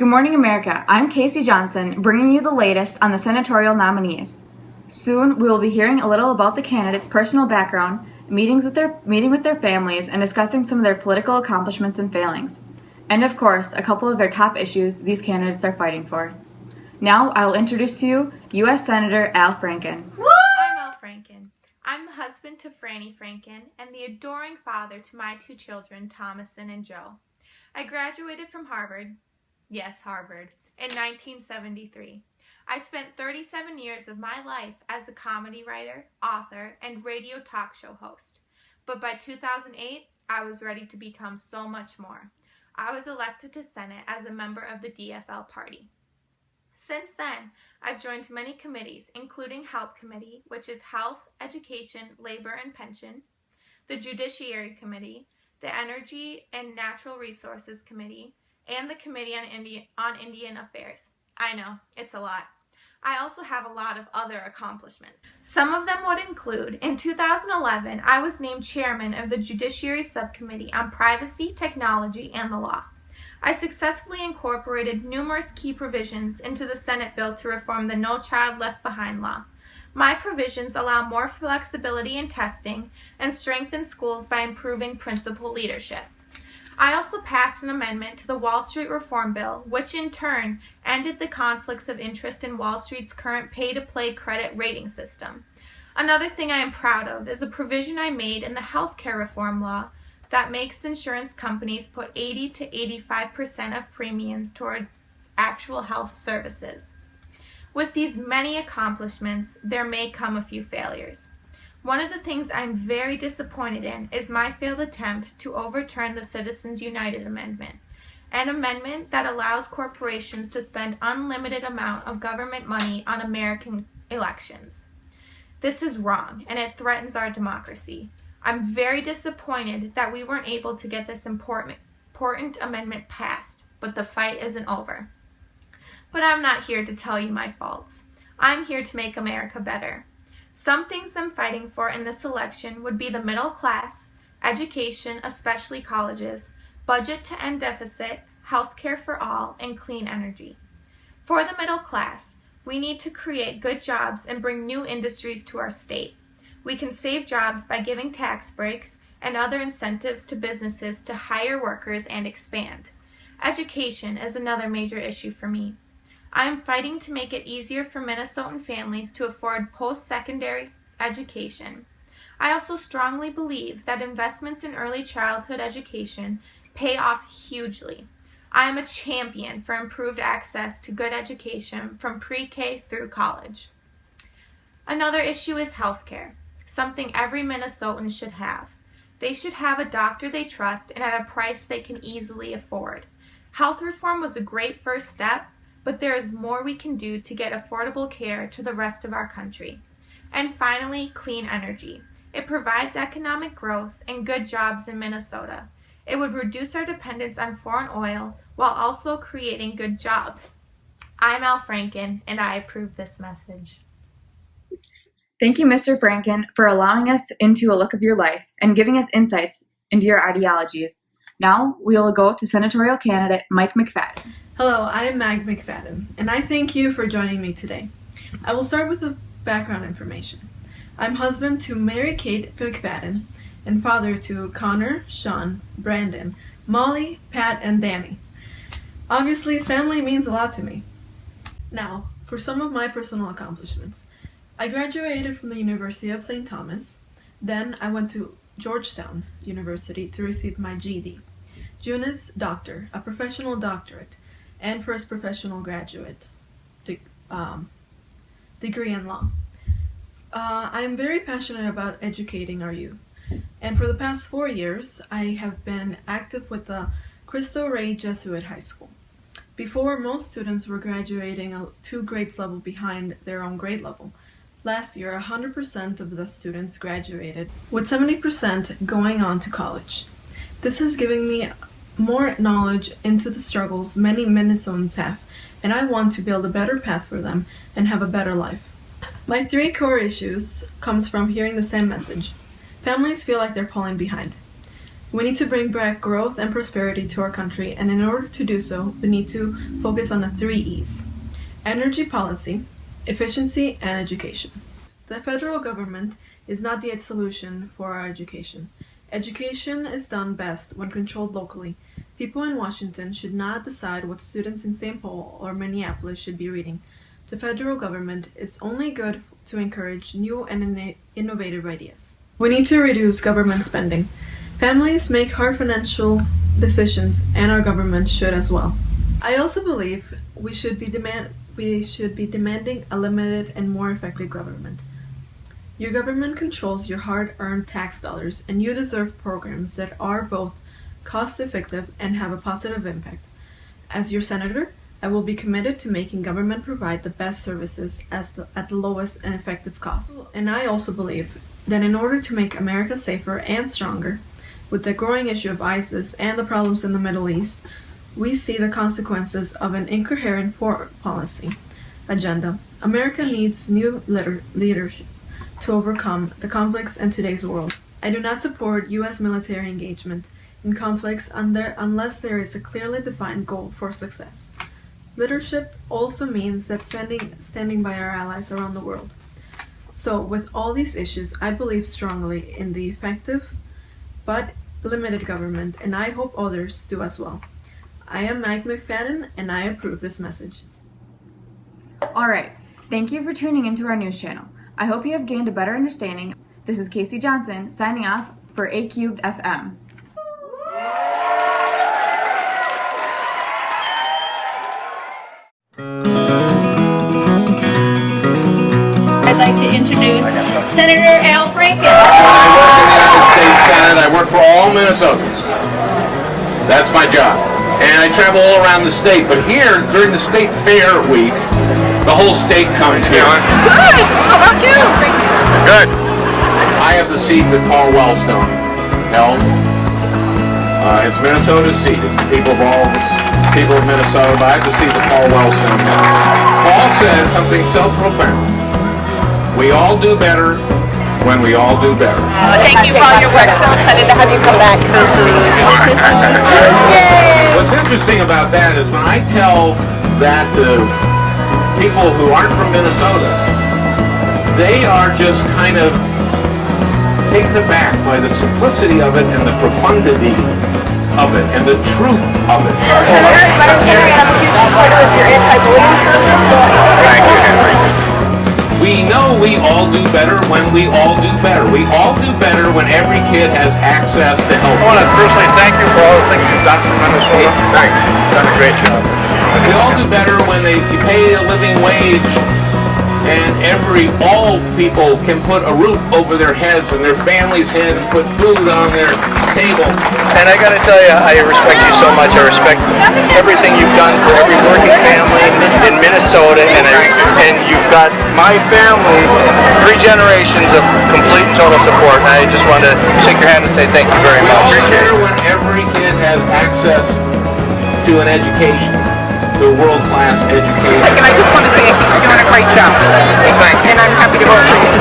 Good morning, America. I'm Casey Johnson, bringing you the latest on the senatorial nominees. Soon, we will be hearing a little about the candidates' personal background, meeting with their families, and discussing some of their political accomplishments and failings. And of course, a couple of their top issues these candidates are fighting for. Now, I will introduce to you U.S. Senator Al Franken. I'm Al Franken. I'm the husband to Franny Franken and the adoring father to my two children, Thomason and Joe. I graduated from Harvard, yes, Harvard, in 1973. I spent 37 years of my life as a comedy writer, author, and radio talk show host. But by 2008, I was ready to become so much more. I was elected to Senate as a member of the DFL party. Since then, I've joined many committees, including HELP Committee, which is Health, Education, Labor, and Pension, the Judiciary Committee, the Energy and Natural Resources Committee, and the Committee on Indian Affairs. I know, it's a lot. I also have a lot of other accomplishments. Some of them would include, in 2011, I was named chairman of the Judiciary Subcommittee on Privacy, Technology, and the Law. I successfully incorporated numerous key provisions into the Senate bill to reform the No Child Left Behind law. My provisions allow more flexibility in testing and strengthen schools by improving principal leadership. I also passed an amendment to the Wall Street Reform Bill, which in turn ended the conflicts of interest in Wall Street's current pay-to-play credit rating system. Another thing I am proud of is a provision I made in the healthcare reform law that makes insurance companies put 80 to 85% of premiums towards actual health services. With these many accomplishments, there may come a few failures. One of the things I'm very disappointed in is my failed attempt to overturn the Citizens United Amendment, an amendment that allows corporations to spend unlimited amount of government money on American elections. This is wrong, and it threatens our democracy. I'm very disappointed that we weren't able to get this important amendment passed, but the fight isn't over. But I'm not here to tell you my faults. I'm here to make America better. Some things I'm fighting for in this election would be the middle class, education, especially colleges, budget to end deficit, healthcare for all, and clean energy. For the middle class, we need to create good jobs and bring new industries to our state. We can save jobs by giving tax breaks and other incentives to businesses to hire workers and expand. Education is another major issue for me. I am fighting to make it easier for Minnesotan families to afford post-secondary education. I also strongly believe that investments in early childhood education pay off hugely. I am a champion for improved access to good education from pre-K through college. Another issue is healthcare, something every Minnesotan should have. They should have a doctor they trust and at a price they can easily afford. Health reform was a great first step, but there is more we can do to get affordable care to the rest of our country. And finally, clean energy. It provides economic growth and good jobs in Minnesota. It would reduce our dependence on foreign oil while also creating good jobs. I'm Al Franken, and I approve this message. Thank you, Mr. Franken, for allowing us into a look of your life and giving us insights into your ideologies. Now, we will go to senatorial candidate Mike McFadden. Hello, I am Mag McFadden, and I thank you for joining me today. I will start with the background information. I'm husband to Mary Kate McFadden and father to Connor, Sean, Brandon, Molly, Pat, and Danny. Obviously, family means a lot to me. Now, for some of my personal accomplishments. I graduated from the University of St. Thomas. Then I went to Georgetown University to receive my GED, Juris Doctor, a professional doctorate, and first professional graduate degree in law. I am very passionate about educating our youth, and for the past 4 years, I have been active with the Cristo Rey Jesuit High School. Before, most students were graduating 2 grades level behind their own grade level. Last year, 100% of the students graduated, with 70% going on to college. This has given me more knowledge into the struggles many Minnesotans have, and I want to build a better path for them and have a better life. My 3 core issues comes from hearing the same message. Families feel like they're falling behind. We need to bring back growth and prosperity to our country, and in order to do so, we need to focus on the 3 E's: energy policy, efficiency, and education. The federal government is not the solution for our education. Education is done best when controlled locally. People in Washington should not decide what students in St. Paul or Minneapolis should be reading. The federal government is only good to encourage new and innovative ideas. We need to reduce government spending. Families make hard financial decisions, and our government should as well. I also believe we should be demanding a limited and more effective government. Your government controls your hard-earned tax dollars, and you deserve programs that are both cost-effective and have a positive impact. As your senator, I will be committed to making government provide the best services at the lowest and effective cost. And I also believe that in order to make America safer and stronger, with the growing issue of ISIS and the problems in the Middle East, we see the consequences of an incoherent foreign policy agenda. America needs new leadership to overcome the conflicts in today's world. I do not support U.S. military engagement in conflicts unless there is a clearly defined goal for success. Leadership also means that standing by our allies around the world. So, with all these issues, I believe strongly in the effective but limited government, and I hope others do as well. I am Mike McFadden, and I approve this message. All right, thank you for tuning into our news channel. I hope you have gained a better understanding. This is Casey Johnson signing off for A Cubed FM. I'd like to introduce Senator Al Franken. When I work in the United States Senate, I work for all Minnesotans. That's my job. And I travel all around the state. But here, during the state fair week, the whole state comes here. Good. How about you? Good. I have the seat that Paul Wellstone held. It's Minnesota's seat. It's the people of Minnesota, but I have the seat that Paul Wellstone held. Paul said something so profound. We all do better when we all do better. Thank you for all your work. So excited to have you come back. What's interesting about that is when I tell that to people who aren't from Minnesota, they are just kind of taken aback by the simplicity of it and the profundity of it and the truth of it. Senator, I'm a huge supporter of your anti-bullying program. Thank you, Henry. We know we all do better when we all do better. We all do better when every kid has access to health care. I want to personally thank you for all the things you've done for Minnesota. Thanks. You've done a great job. We all do better when you pay a living wage and all people can put a roof over their heads and their families' heads and put food on their table. And I got to tell you, I respect you so much. I respect everything you've done for every working family in Minnesota, and you've got my family, 3 generations of complete and total support. And I just want to shake your hand and say thank you very We all much. do better when every kid has access to an education, to a world-class education. And I just want to say I think you're doing a great job. Well, thank you. And I'm happy to vote for you.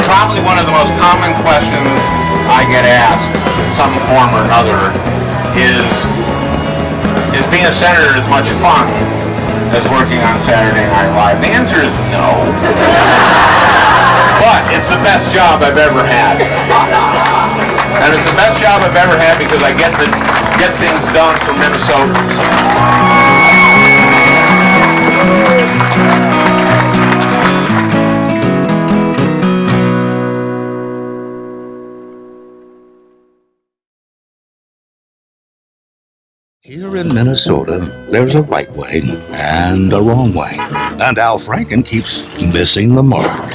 Probably one of the most common questions I get asked in some form or another is being a senator as much fun as working on Saturday Night Live? The answer is no. But it's the best job I've ever had. And it's the best job I've ever had because I get to get things done for Minnesotans. Here in Minnesota, there's a right way and a wrong way. And Al Franken keeps missing the mark.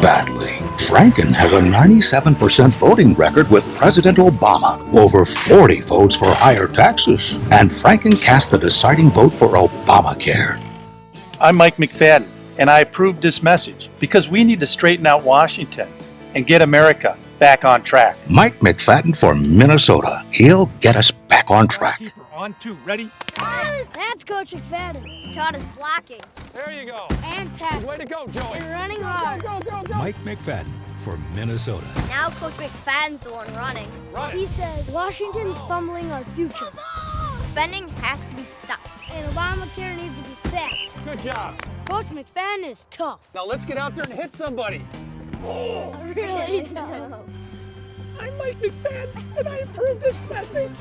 Badly. Franken has a 97% voting record with President Obama, over 40 votes for higher taxes, and Franken cast the deciding vote for Obamacare. I'm Mike McFadden, and I approve this message because we need to straighten out Washington and get America back on track. Mike McFadden for Minnesota. He'll get us back on track. On 2. Ready? That's Coach McFadden. He taught us blocking. There you go. And tackling. Way to go, Joey. And running hard. Go. Mike McFadden for Minnesota. Now Coach McFadden's the one running. Run it. He says Washington's fumbling our future. Spending has to be stopped. And Obamacare needs to be sacked. Good job. Coach McFadden is tough. Now let's get out there and hit somebody. Really tough. I'm Mike McFadden, and I approve this message.